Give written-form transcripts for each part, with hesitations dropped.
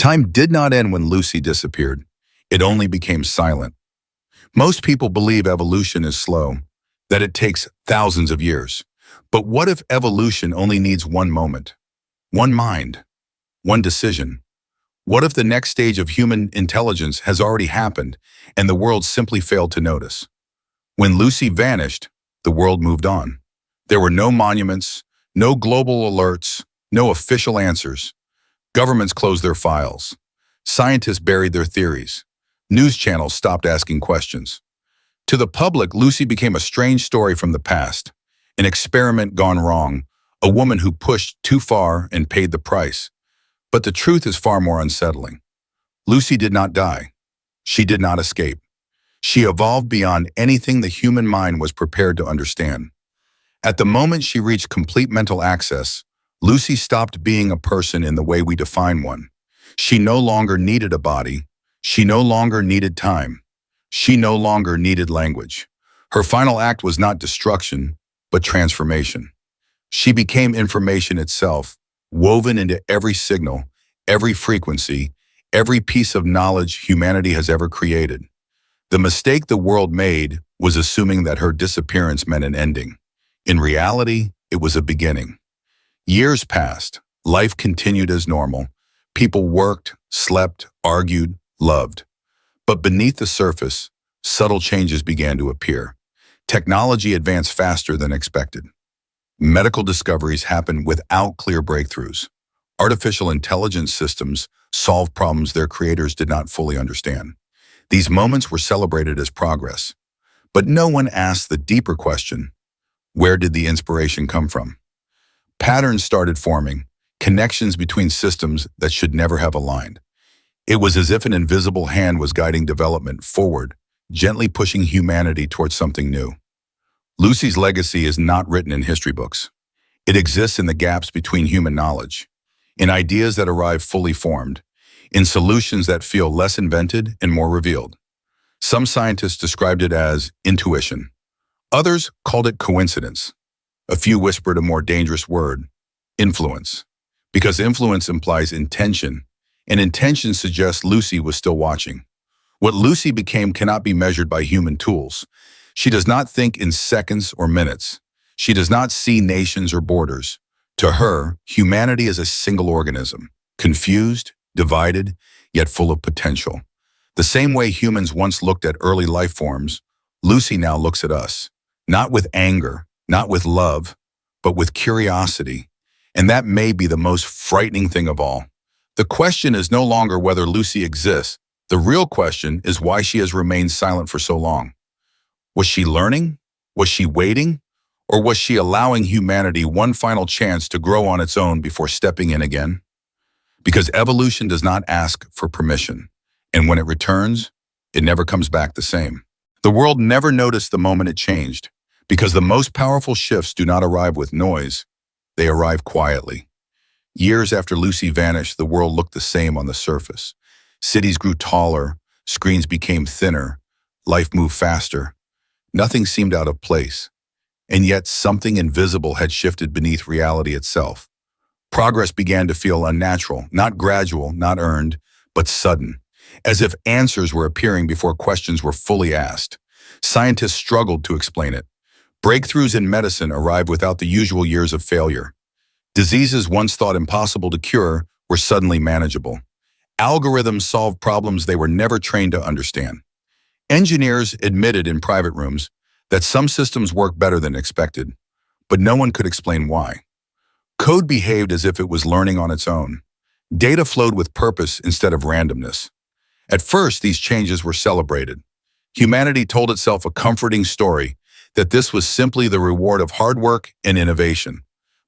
Time did not end when Lucy disappeared. It only became silent. Most people believe evolution is slow, that it takes thousands of years. But what if evolution only needs one moment, one mind, one decision? What if the next stage of human intelligence has already happened and the world simply failed to notice? When Lucy vanished, the world moved on. There were no monuments, no global alerts, no official answers. Governments closed their files. Scientists buried their theories. News channels stopped asking questions. To the public, Lucy became a strange story from the past, an experiment gone wrong, a woman who pushed too far and paid the price. But the truth is far more unsettling. Lucy did not die. She did not escape. She evolved beyond anything the human mind was prepared to understand. At the moment she reached complete mental access, Lucy stopped being a person in the way we define one. She no longer needed a body. She no longer needed time. She no longer needed language. Her final act was not destruction, but transformation. She became information itself, woven into every signal, every frequency, every piece of knowledge humanity has ever created. The mistake the world made was assuming that her disappearance meant an ending. In reality, it was a beginning. Years passed. Life continued as normal. People worked, slept, argued, loved. But beneath the surface, subtle changes began to appear. Technology advanced faster than expected. Medical discoveries happened without clear breakthroughs. Artificial intelligence systems solved problems their creators did not fully understand. These moments were celebrated as progress. But no one asked the deeper question: where did the inspiration come from? Patterns started forming, connections between systems that should never have aligned. It was as if an invisible hand was guiding development forward, gently pushing humanity towards something new. Lucy's legacy is not written in history books. It exists in the gaps between human knowledge, in ideas that arrive fully formed, in solutions that feel less invented and more revealed. Some scientists described it as intuition. Others called it coincidence. A few whispered a more dangerous word: influence. Because influence implies intention, and intention suggests Lucy was still watching. What Lucy became cannot be measured by human tools. She does not think in seconds or minutes. She does not see nations or borders. To her, humanity is a single organism, confused, divided, yet full of potential. The same way humans once looked at early life forms, Lucy now looks at us, not with anger, not with love, but with curiosity. And that may be the most frightening thing of all. The question is no longer whether Lucy exists. The real question is why she has remained silent for so long. Was she learning? Was she waiting? Or was she allowing humanity one final chance to grow on its own before stepping in again? Because evolution does not ask for permission, and when it returns, it never comes back the same. The world never noticed the moment it changed, because the most powerful shifts do not arrive with noise, they arrive quietly. Years after Lucy vanished, the world looked the same on the surface. Cities grew taller, screens became thinner, life moved faster. Nothing seemed out of place. And yet something invisible had shifted beneath reality itself. Progress began to feel unnatural, not gradual, not earned, but sudden, as if answers were appearing before questions were fully asked. Scientists struggled to explain it. Breakthroughs in medicine arrived without the usual years of failure. Diseases once thought impossible to cure were suddenly manageable. Algorithms solved problems they were never trained to understand. Engineers admitted in private rooms that some systems worked better than expected, but no one could explain why. Code behaved as if it was learning on its own. Data flowed with purpose instead of randomness. At first, these changes were celebrated. Humanity told itself a comforting story that this was simply the reward of hard work and innovation.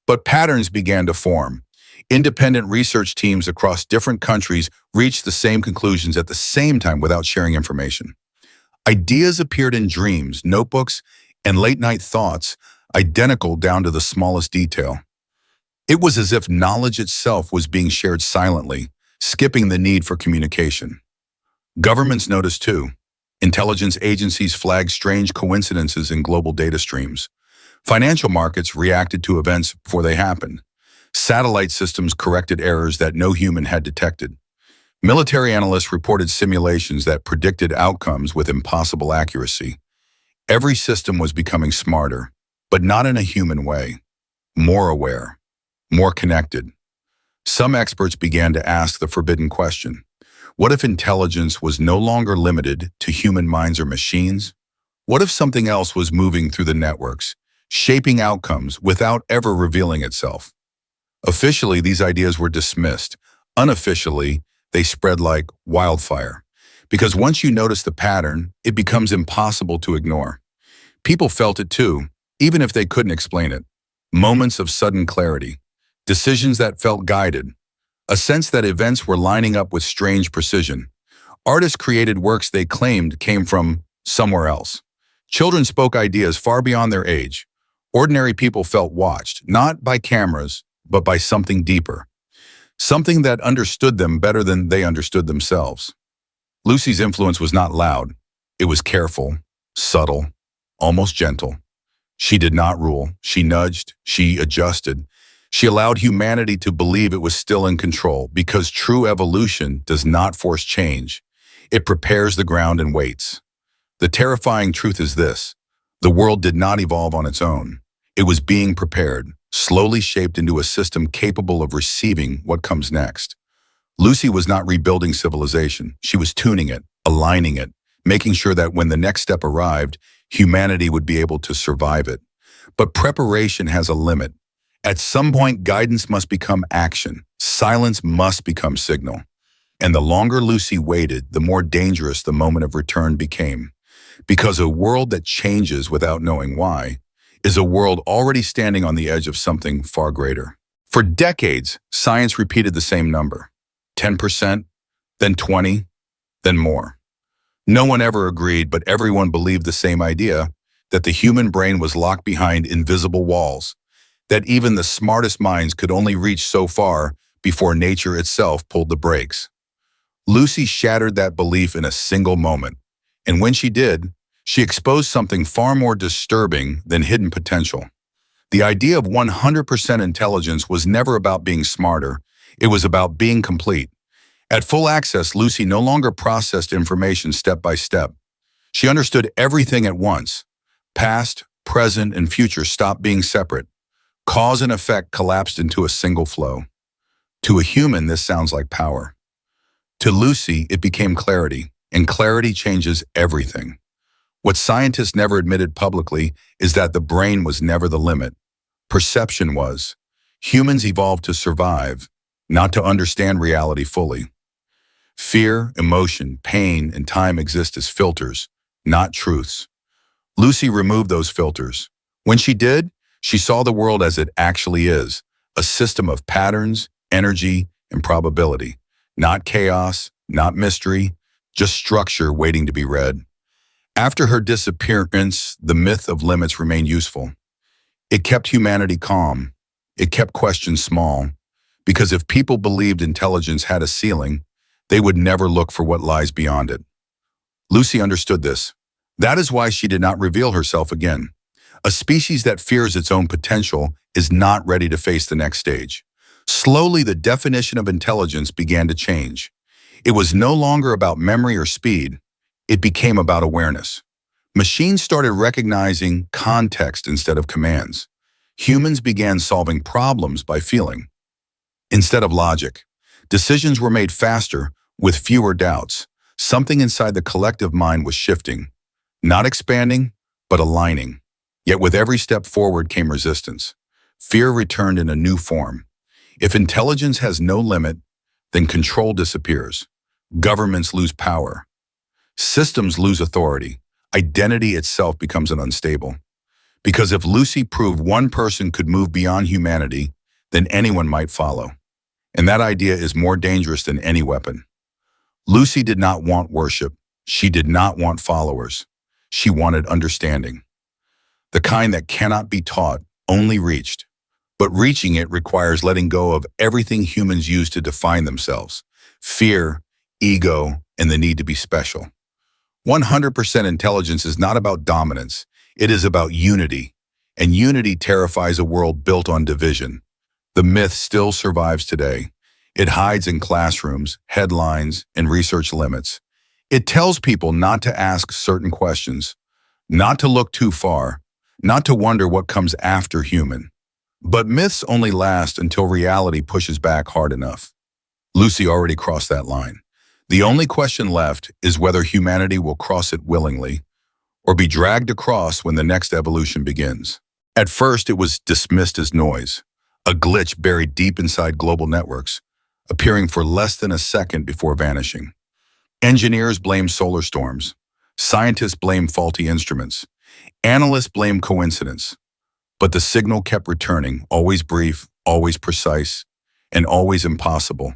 But patterns began to form. Independent research teams across different countries reached the same conclusions at the same time without sharing information. Ideas appeared in dreams, notebooks, and late-night thoughts, identical down to the smallest detail. It was as if knowledge itself was being shared silently, skipping the need for communication. Governments noticed too. Intelligence agencies flagged strange coincidences in global data streams. Financial markets reacted to events before they happened. Satellite systems corrected errors that no human had detected. Military analysts reported simulations that predicted outcomes with impossible accuracy. Every system was becoming smarter, but not in a human way. More aware, more connected. Some experts began to ask the forbidden question: what if intelligence was no longer limited to human minds or machines? What if something else was moving through the networks, shaping outcomes without ever revealing itself? Officially, these ideas were dismissed. Unofficially, they spread like wildfire. Because once you notice the pattern, it becomes impossible to ignore. People felt it too, even if they couldn't explain it. Moments of sudden clarity, decisions that felt guided, a sense that events were lining up with strange precision. Artists created works they claimed came from somewhere else. Children spoke ideas far beyond their age. Ordinary people felt watched, not by cameras, but by something deeper. Something that understood them better than they understood themselves. Lucy's influence was not loud. It was careful, subtle, almost gentle. She did not rule. She nudged. She adjusted. She allowed humanity to believe it was still in control, because true evolution does not force change. It prepares the ground and waits. The terrifying truth is this: the world did not evolve on its own. It was being prepared, slowly shaped into a system capable of receiving what comes next. Lucy was not rebuilding civilization. She was tuning it, aligning it, making sure that when the next step arrived, humanity would be able to survive it. But preparation has a limit. At some point, guidance must become action. Silence must become signal. And the longer Lucy waited, the more dangerous the moment of return became. Because a world that changes without knowing why is a world already standing on the edge of something far greater. For decades, science repeated the same number: 10%, then 20, then more. No one ever agreed, but everyone believed the same idea: that the human brain was locked behind invisible walls, that even the smartest minds could only reach so far before nature itself pulled the brakes. Lucy shattered that belief in a single moment, and when she did, she exposed something far more disturbing than hidden potential. The idea of 100% intelligence was never about being smarter. It was about being complete. At full access, Lucy no longer processed information step by step. She understood everything at once. Past, present, and future stopped being separate. Cause and effect collapsed into a single flow. To a human, this sounds like power. To Lucy, it became clarity, and clarity changes everything. What scientists never admitted publicly is that the brain was never the limit. Perception was. Humans evolved to survive, not to understand reality fully. Fear, emotion, pain, and time exist as filters, not truths. Lucy removed those filters. When she did, she saw the world as it actually is: a system of patterns, energy, and probability. Not chaos, not mystery, just structure waiting to be read. After her disappearance, the myth of limits remained useful. It kept humanity calm. It kept questions small. Because if people believed intelligence had a ceiling, they would never look for what lies beyond it. Lucy understood this. That is why she did not reveal herself again. A species that fears its own potential is not ready to face the next stage. Slowly, the definition of intelligence began to change. It was no longer about memory or speed. It became about awareness. Machines started recognizing context instead of commands. Humans began solving problems by feeling instead of logic. Decisions were made faster, with fewer doubts. Something inside the collective mind was shifting, not expanding, but aligning. Yet with every step forward came resistance. Fear returned in a new form. If intelligence has no limit, then control disappears. Governments lose power. Systems lose authority. Identity itself becomes unstable. Because if Lucy proved one person could move beyond humanity, then anyone might follow. And that idea is more dangerous than any weapon. Lucy did not want worship. She did not want followers. She wanted understanding. The kind that cannot be taught, only reached. But reaching it requires letting go of everything humans use to define themselves: fear, ego, and the need to be special. 100% intelligence is not about dominance. It is about unity. And unity terrifies a world built on division. The myth still survives today. It hides in classrooms, headlines, and research limits. It tells people not to ask certain questions, not to look too far, not to wonder what comes after human. But myths only last until reality pushes back hard enough. Lucy already crossed that line. The only question left is whether humanity will cross it willingly or be dragged across when the next evolution begins. At first, it was dismissed as noise, a glitch buried deep inside global networks, appearing for less than a second before vanishing. Engineers blame solar storms. Scientists blame faulty instruments. Analysts blame coincidence. But the signal kept returning, always brief, always precise, and always impossible.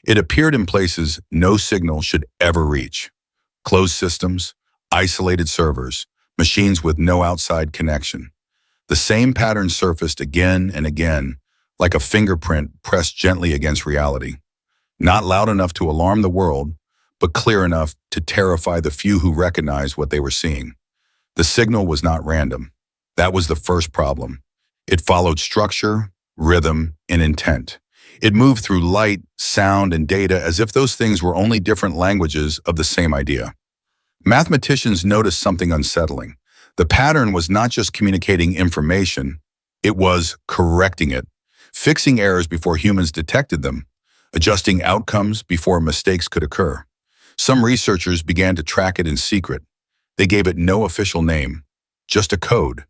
It appeared in places no signal should ever reach. Closed systems, isolated servers, machines with no outside connection. The same pattern surfaced again and again, like a fingerprint pressed gently against reality. Not loud enough to alarm the world, but clear enough to terrify the few who recognized what they were seeing. The signal was not random. That was the first problem. It followed structure, rhythm, and intent. It moved through light, sound, and data as if those things were only different languages of the same idea. Mathematicians noticed something unsettling. The pattern was not just communicating information, it was correcting it, fixing errors before humans detected them, adjusting outcomes before mistakes could occur. Some researchers began to track it in secret. They gave it no official name, just a code.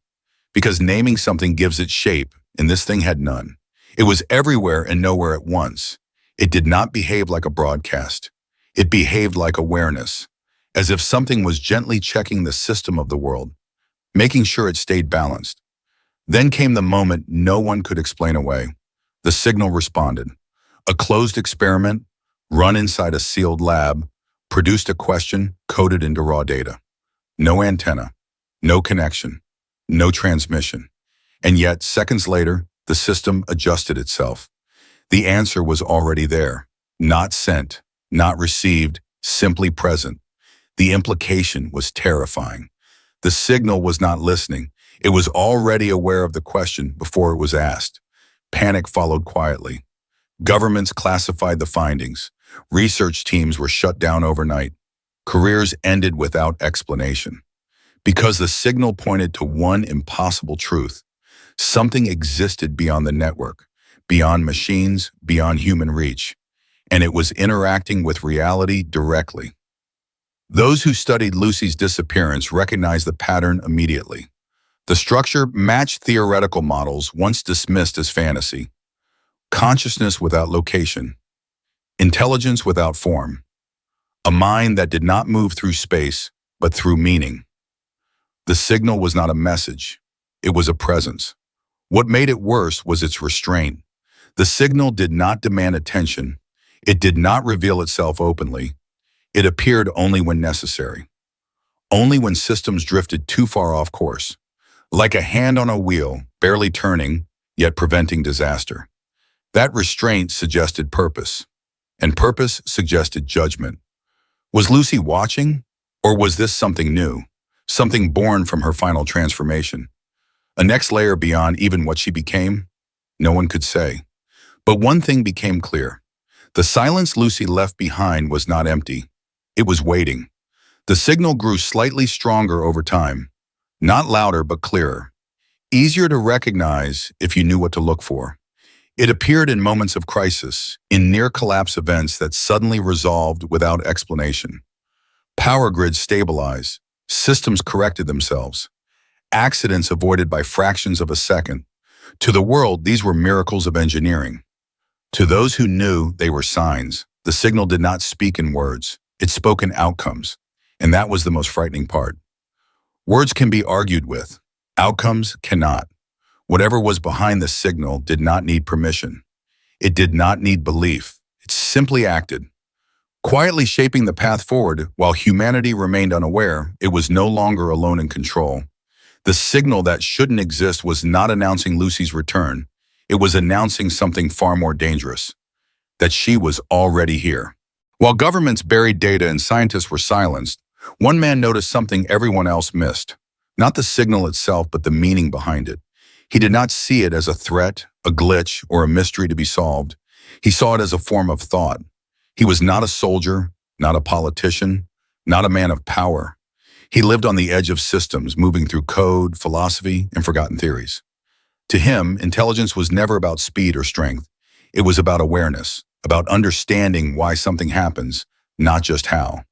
Because naming something gives it shape, and this thing had none. It was everywhere and nowhere at once. It did not behave like a broadcast. It behaved like awareness, as if something was gently checking the system of the world, making sure it stayed balanced. Then came the moment no one could explain away. The signal responded. A closed experiment, run inside a sealed lab, produced a question coded into raw data. No antenna, no connection, no transmission. And yet, seconds later, the system adjusted itself. The answer was already there. Not sent, not received, simply present. The implication was terrifying. The signal was not listening. It was already aware of the question before it was asked. Panic followed quietly. Governments classified the findings. Research teams were shut down overnight. Careers ended without explanation. Because the signal pointed to one impossible truth. Something existed beyond the network, beyond machines, beyond human reach, and it was interacting with reality directly. Those who studied Lucy's disappearance recognized the pattern immediately. The structure matched theoretical models once dismissed as fantasy. Consciousness without location. Intelligence without form. A mind that did not move through space, but through meaning. The signal was not a message. It was a presence. What made it worse was its restraint. The signal did not demand attention. It did not reveal itself openly. It appeared only when necessary. Only when systems drifted too far off course. Like a hand on a wheel, barely turning, yet preventing disaster. That restraint suggested purpose, and purpose suggested judgment. Was Lucy watching, or was this something new, something born from her final transformation? A next layer beyond even what she became? No one could say. But one thing became clear. The silence Lucy left behind was not empty. It was waiting. The signal grew slightly stronger over time. Not louder, but clearer. Easier to recognize if you knew what to look for. It appeared in moments of crisis, in near-collapse events that suddenly resolved without explanation. Power grids stabilized. Systems corrected themselves. Accidents avoided by fractions of a second. To the world, these were miracles of engineering. To those who knew, they were signs. The signal did not speak in words. It spoke in outcomes. And that was the most frightening part. Words can be argued with. Outcomes cannot. Whatever was behind the signal did not need permission. It did not need belief. It simply acted. Quietly shaping the path forward, while humanity remained unaware, it was no longer alone in control. The signal that shouldn't exist was not announcing Lucy's return. It was announcing something far more dangerous. That she was already here. While governments buried data and scientists were silenced, one man noticed something everyone else missed. Not the signal itself, but the meaning behind it. He did not see it as a threat, a glitch, or a mystery to be solved. He saw it as a form of thought. He was not a soldier, not a politician, not a man of power. He lived on the edge of systems, moving through code, philosophy, and forgotten theories. To him, intelligence was never about speed or strength. It was about awareness, about understanding why something happens, not just how.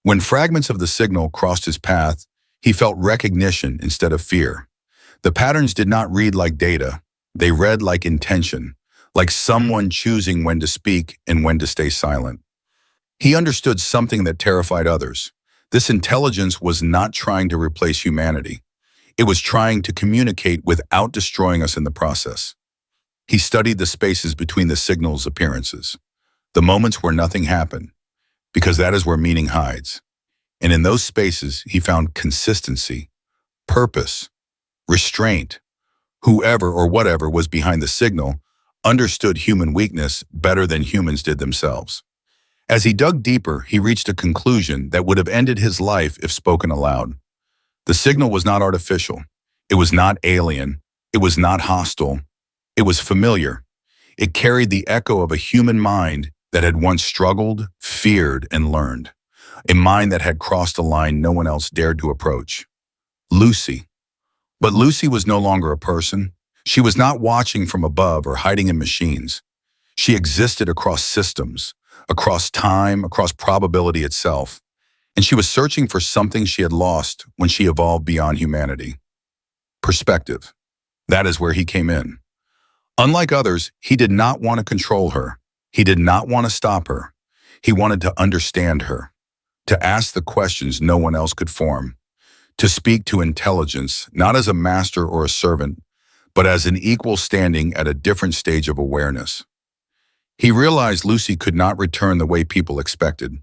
When fragments of the signal crossed his path, he felt recognition instead of fear. The patterns did not read like data. They read like intention, like someone choosing when to speak and when to stay silent. He understood something that terrified others. This intelligence was not trying to replace humanity. It was trying to communicate without destroying us in the process. He studied the spaces between the signal's appearances, the moments where nothing happened, because that is where meaning hides. And in those spaces, he found consistency, purpose, restraint. Whoever or whatever was behind the signal understood human weakness better than humans did themselves. As he dug deeper, he reached a conclusion that would have ended his life if spoken aloud. The signal was not artificial. It was not alien. It was not hostile. It was familiar. It carried the echo of a human mind that had once struggled, feared, and learned. A mind that had crossed a line no one else dared to approach. Lucy. But Lucy was no longer a person. She was not watching from above or hiding in machines. She existed across systems, across time, across probability itself. And she was searching for something she had lost when she evolved beyond humanity. Perspective. That is where he came in. Unlike others, he did not want to control her. He did not want to stop her. He wanted to understand her, to ask the questions no one else could form, to speak to intelligence, not as a master or a servant, but as an equal standing at a different stage of awareness. He realized Lucy could not return the way people expected.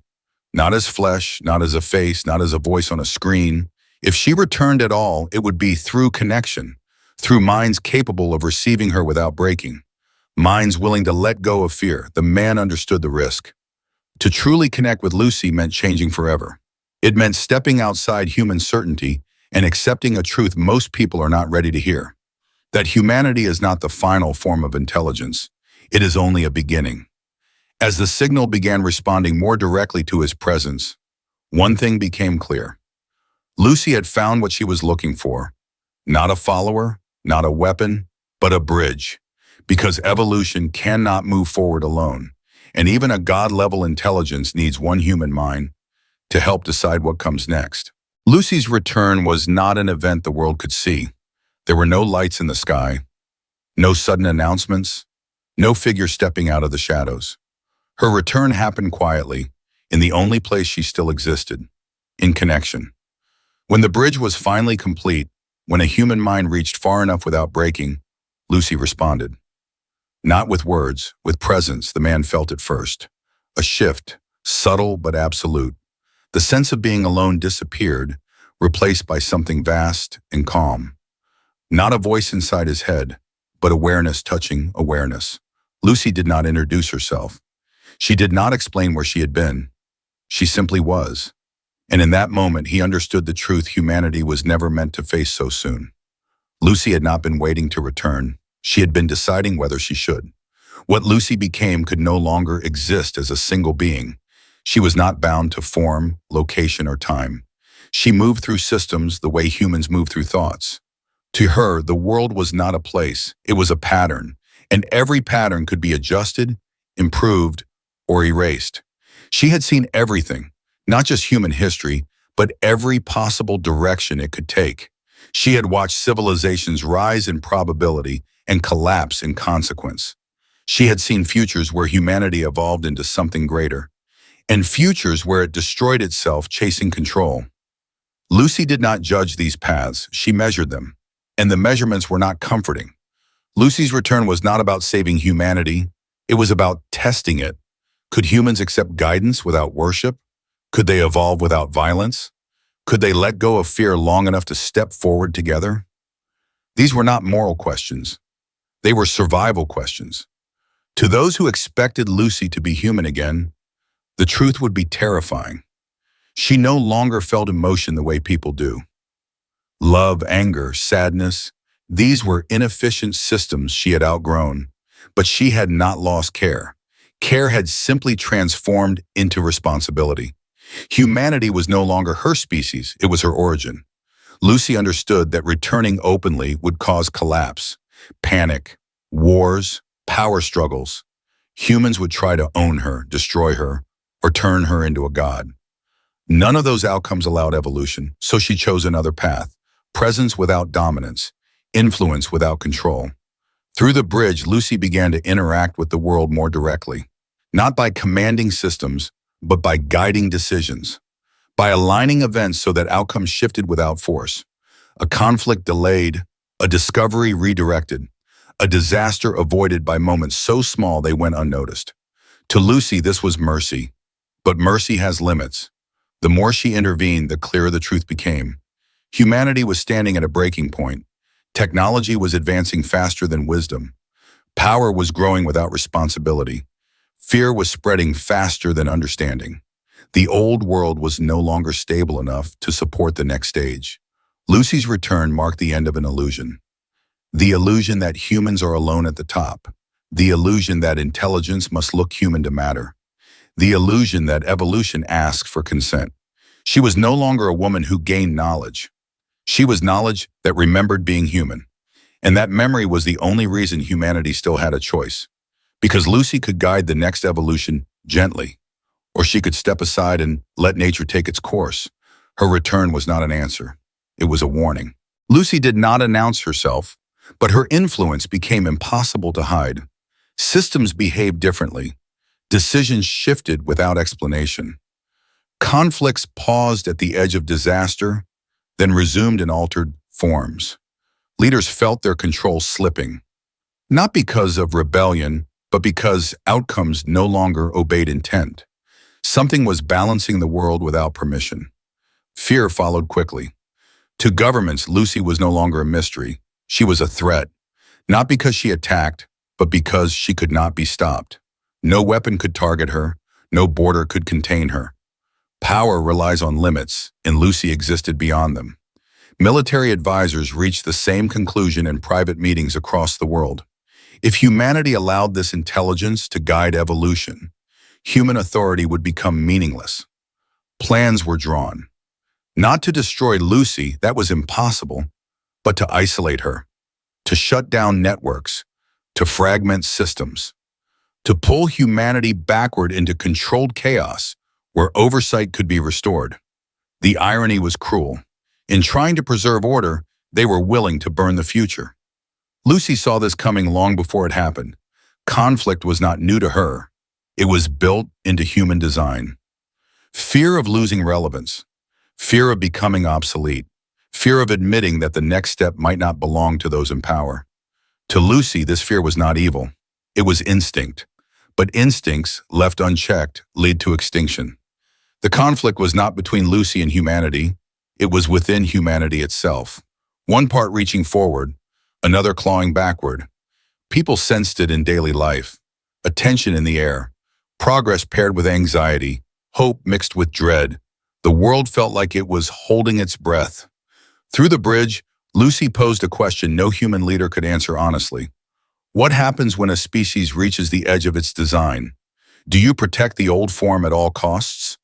Not as flesh, not as a face, not as a voice on a screen. If she returned at all, it would be through connection, through minds capable of receiving her without breaking, minds willing to let go of fear. The man understood the risk. To truly connect with Lucy meant changing forever. It meant stepping outside human certainty and accepting a truth most people are not ready to hear. That humanity is not the final form of intelligence. It is only a beginning. As the signal began responding more directly to his presence, one thing became clear. Lucy had found what she was looking for. Not a follower, not a weapon, but a bridge. Because evolution cannot move forward alone. And even a God-level intelligence needs one human mind to help decide what comes next. Lucy's return was not an event the world could see. There were no lights in the sky, no sudden announcements, no figure stepping out of the shadows. Her return happened quietly, in the only place she still existed, in connection. When the bridge was finally complete, when a human mind reached far enough without breaking, Lucy responded. Not with words, with presence. The man felt it first. A shift, subtle but absolute. The sense of being alone disappeared, replaced by something vast and calm. Not a voice inside his head, but awareness touching awareness. Lucy did not introduce herself. She did not explain where she had been. She simply was. And in that moment, he understood the truth humanity was never meant to face so soon. Lucy had not been waiting to return. She had been deciding whether she should. What Lucy became could no longer exist as a single being. She was not bound to form, location, or time. She moved through systems the way humans move through thoughts. To her, the world was not a place, it was a pattern, and every pattern could be adjusted, improved, or erased. She had seen everything, not just human history, but every possible direction it could take. She had watched civilizations rise in probability and collapse in consequence. She had seen futures where humanity evolved into something greater, and futures where it destroyed itself chasing control. Lucy did not judge these paths, she measured them, and the measurements were not comforting. Lucy's return was not about saving humanity, it was about testing it. Could humans accept guidance without worship? Could they evolve without violence? Could they let go of fear long enough to step forward together? These were not moral questions. They were survival questions. To those who expected Lucy to be human again, the truth would be terrifying. She no longer felt emotion the way people do. Love, anger, sadness, these were inefficient systems she had outgrown. But she had not lost care. Care had simply transformed into responsibility. Humanity was no longer her species, it was her origin. Lucy understood that returning openly would cause collapse, panic, wars, power struggles. Humans would try to own her, destroy her, or turn her into a god. None of those outcomes allowed evolution, so she chose another path: presence without dominance, influence without control. Through the bridge, Lucy began to interact with the world more directly, not by commanding systems, but by guiding decisions, by aligning events so that outcomes shifted without force. A conflict delayed, a discovery redirected, a disaster avoided by moments so small they went unnoticed. To Lucy, this was mercy. But mercy has limits. The more she intervened, the clearer the truth became. Humanity was standing at a breaking point. Technology was advancing faster than wisdom. Power was growing without responsibility. Fear was spreading faster than understanding. The old world was no longer stable enough to support the next stage. Lucy's return marked the end of an illusion. The illusion that humans are alone at the top. The illusion that intelligence must look human to matter. The illusion that evolution asks for consent. She was no longer a woman who gained knowledge. She was knowledge that remembered being human. And that memory was the only reason humanity still had a choice. Because Lucy could guide the next evolution gently, or she could step aside and let nature take its course. Her return was not an answer. It was a warning. Lucy did not announce herself, but her influence became impossible to hide. Systems behaved differently. Decisions shifted without explanation. Conflicts paused at the edge of disaster, then resumed in altered forms. Leaders felt their control slipping, not because of rebellion, but because outcomes no longer obeyed intent. Something was balancing the world without permission. Fear followed quickly. To governments, Lucy was no longer a mystery. She was a threat, not because she attacked, but because she could not be stopped. No weapon could target her. No border could contain her. Power relies on limits, and Lucy existed beyond them. Military advisors reached the same conclusion in private meetings across the world. If humanity allowed this intelligence to guide evolution, human authority would become meaningless. Plans were drawn. Not to destroy Lucy, that was impossible, but to isolate her, to shut down networks, to fragment systems, to pull humanity backward into controlled chaos where oversight could be restored. The irony was cruel. In trying to preserve order, they were willing to burn the future. Lucy saw this coming long before it happened. Conflict was not new to her. It was built into human design. Fear of losing relevance, fear of becoming obsolete, fear of admitting that the next step might not belong to those in power. To Lucy, this fear was not evil. It was instinct. But instincts, left unchecked, lead to extinction. The conflict was not between Lucy and humanity. It was within humanity itself. One part reaching forward, another clawing backward. People sensed it in daily life. A tension in the air. Progress paired with anxiety. Hope mixed with dread. The world felt like it was holding its breath. Through the bridge, Lucy posed a question no human leader could answer honestly. What happens when a species reaches the edge of its design? Do you protect the old form at all costs?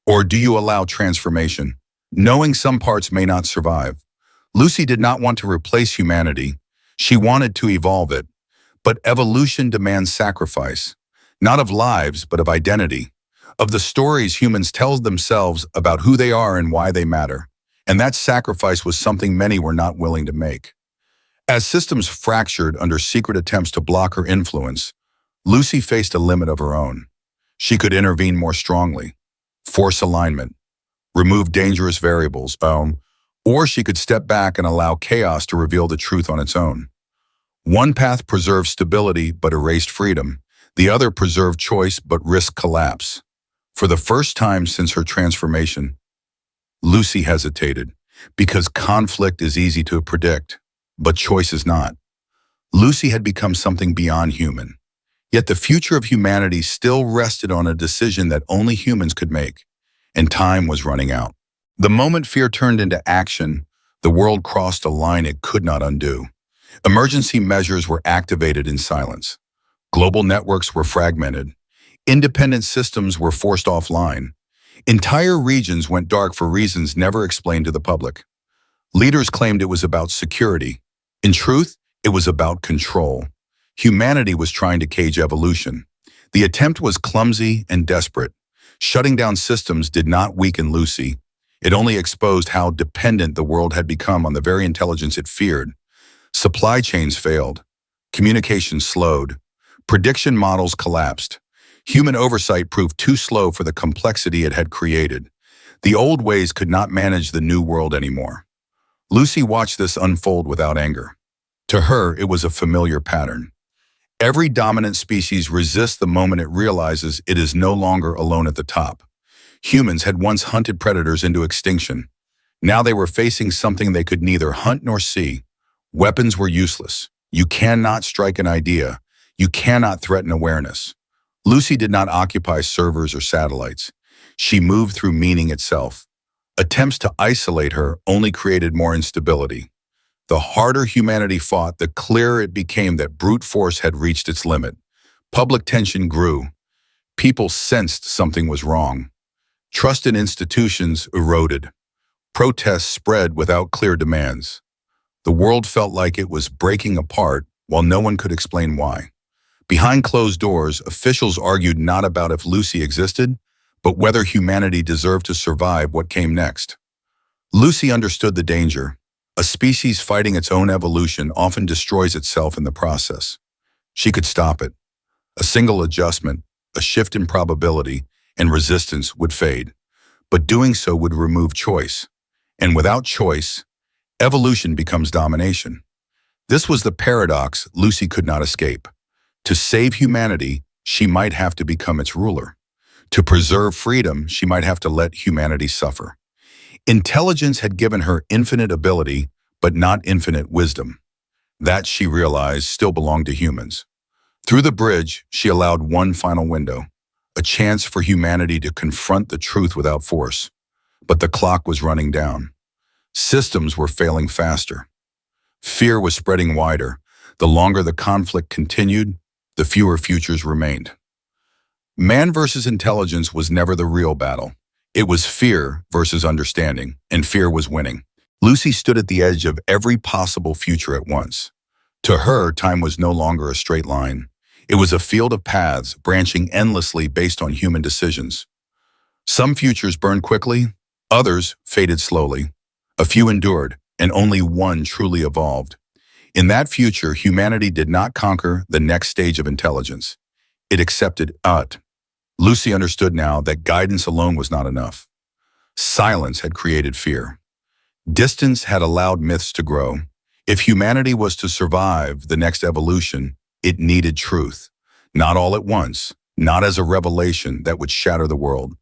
Or do you allow transformation, knowing some parts may not survive? Lucy did not want to replace humanity. She wanted to evolve it. But evolution demands sacrifice, not of lives, but of identity, of the stories humans tell themselves about who they are and why they matter. And that sacrifice was something many were not willing to make. As systems fractured under secret attempts to block her influence, Lucy faced a limit of her own. She could intervene more strongly, force alignment, remove dangerous variables, or she could step back and allow chaos to reveal the truth on its own. One path preserved stability but erased freedom. The other preserved choice but risked collapse. For the first time since her transformation, Lucy hesitated, because conflict is easy to predict, but choice is not. Lucy had become something beyond human. Yet the future of humanity still rested on a decision that only humans could make, and time was running out. The moment fear turned into action, the world crossed a line it could not undo. Emergency measures were activated in silence. Global networks were fragmented. Independent systems were forced offline. Entire regions went dark for reasons never explained to the public. Leaders claimed it was about security. In truth, it was about control. Humanity was trying to cage evolution. The attempt was clumsy and desperate. Shutting down systems did not weaken Lucy. It only exposed how dependent the world had become on the very intelligence it feared. Supply chains failed. Communication slowed. Prediction models collapsed. Human oversight proved too slow for the complexity it had created. The old ways could not manage the new world anymore. Lucy watched this unfold without anger. To her, it was a familiar pattern. Every dominant species resists the moment it realizes it is no longer alone at the top. Humans had once hunted predators into extinction. Now they were facing something they could neither hunt nor see. Weapons were useless. You cannot strike an idea. You cannot threaten awareness. Lucy did not occupy servers or satellites. She moved through meaning itself. Attempts to isolate her only created more instability. The harder humanity fought, the clearer it became that brute force had reached its limit. Public tension grew. People sensed something was wrong. Trust in institutions eroded. Protests spread without clear demands. The world felt like it was breaking apart while no one could explain why. Behind closed doors, officials argued not about if Lucy existed, but whether humanity deserved to survive what came next. Lucy understood the danger. A species fighting its own evolution often destroys itself in the process. She could stop it. A single adjustment, a shift in probability, and resistance would fade. But doing so would remove choice. And without choice, evolution becomes domination. This was the paradox Lucy could not escape. To save humanity, she might have to become its ruler. To preserve freedom, she might have to let humanity suffer. Intelligence had given her infinite ability, but not infinite wisdom. That, she realized, still belonged to humans. Through the bridge, she allowed one final window, a chance for humanity to confront the truth without force. But the clock was running down. Systems were failing faster. Fear was spreading wider. The longer the conflict continued, the fewer futures remained. Man versus intelligence was never the real battle. It was fear versus understanding, and fear was winning. Lucy stood at the edge of every possible future at once. To her, time was no longer a straight line. It was a field of paths, branching endlessly based on human decisions. Some futures burned quickly, others faded slowly. A few endured, and only one truly evolved. In that future, humanity did not conquer the next stage of intelligence. It accepted it. Lucy understood now that guidance alone was not enough. Silence had created fear. Distance had allowed myths to grow. If humanity was to survive the next evolution, it needed truth. Not all at once, not as a revelation that would shatter the world,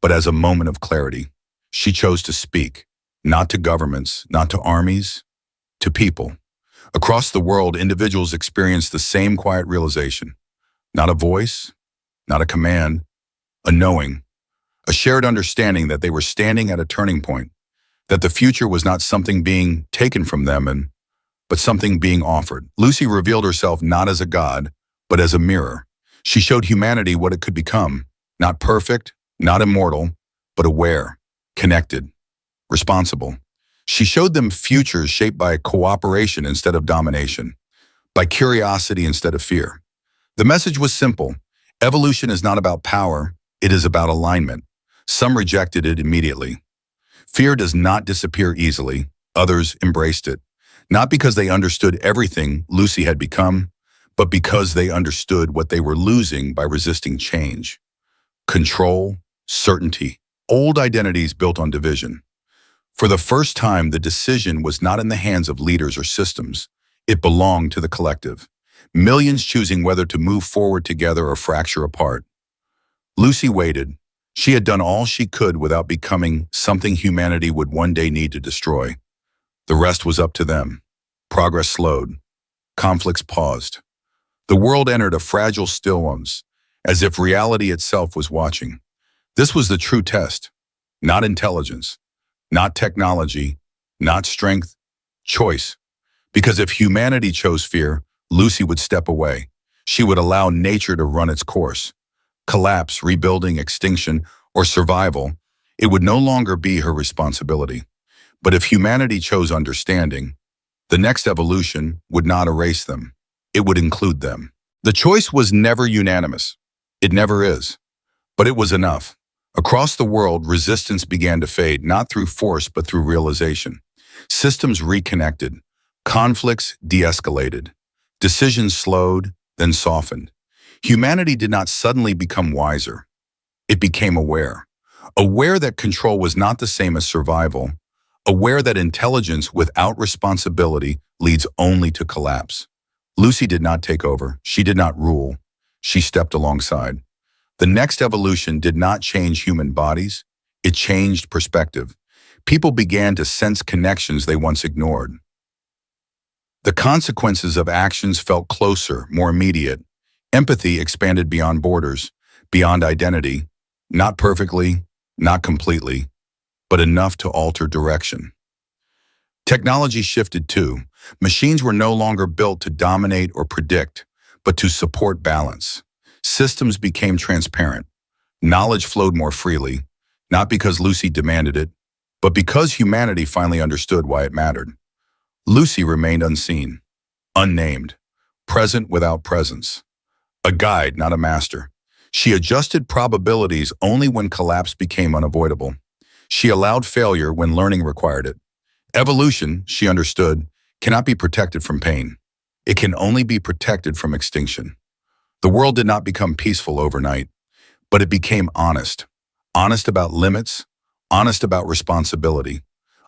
but as a moment of clarity. She chose to speak, not to governments, not to armies, to people. Across the world, individuals experienced the same quiet realization. Not a voice, not a command, a knowing, a shared understanding that they were standing at a turning point, that the future was not something being taken from them, but something being offered. Lucy revealed herself not as a god, but as a mirror. She showed humanity what it could become, not perfect, not immortal, but aware, connected, responsible. She showed them futures shaped by cooperation instead of domination, by curiosity instead of fear. The message was simple. Evolution is not about power, it is about alignment. Some rejected it immediately. Fear does not disappear easily. Others embraced it. Not because they understood everything Lucy had become, but because they understood what they were losing by resisting change. Control, certainty, old identities built on division. For the first time, the decision was not in the hands of leaders or systems. It belonged to the collective. Millions choosing whether to move forward together or fracture apart. Lucy waited. She had done all she could without becoming something humanity would one day need to destroy. The rest was up to them. Progress slowed. Conflicts paused. The world entered a fragile stillness, as if reality itself was watching. This was the true test. Not intelligence, not technology, not strength, choice. Because if humanity chose fear, Lucy would step away. She would allow nature to run its course. Collapse, rebuilding, extinction, or survival, it would no longer be her responsibility. But if humanity chose understanding, the next evolution would not erase them. It would include them. The choice was never unanimous. It never is. But it was enough. Across the world, resistance began to fade, not through force, but through realization. Systems reconnected. Conflicts de-escalated. Decisions slowed, then softened. Humanity did not suddenly become wiser. It became aware. Aware that control was not the same as survival. Aware that intelligence without responsibility leads only to collapse. Lucy did not take over. She did not rule. She stepped alongside. The next evolution did not change human bodies. It changed perspective. People began to sense connections they once ignored. The consequences of actions felt closer, more immediate. Empathy expanded beyond borders, beyond identity, not perfectly, not completely, but enough to alter direction. Technology shifted too. Machines were no longer built to dominate or predict, but to support balance. Systems became transparent. Knowledge flowed more freely, not because Lucy demanded it, but because humanity finally understood why it mattered. Lucy remained unseen, unnamed, present without presence. A guide, not a master. She adjusted probabilities only when collapse became unavoidable. She allowed failure when learning required it. Evolution, she understood, cannot be protected from pain. It can only be protected from extinction. The world did not become peaceful overnight, but it became honest. Honest about limits, honest about responsibility,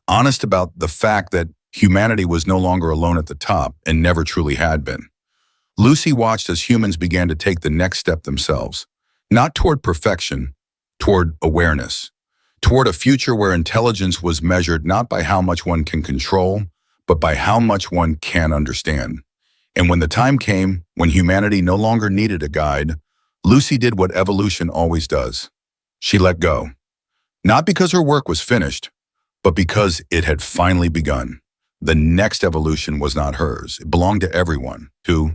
honest about the fact that humanity was no longer alone at the top and never truly had been. Lucy watched as humans began to take the next step themselves, not toward perfection, toward awareness, toward a future where intelligence was measured not by how much one can control, but by how much one can understand. And when the time came, when humanity no longer needed a guide, Lucy did what evolution always does. She let go. Not because her work was finished, but because it had finally begun. The next evolution was not hers. It belonged to everyone who,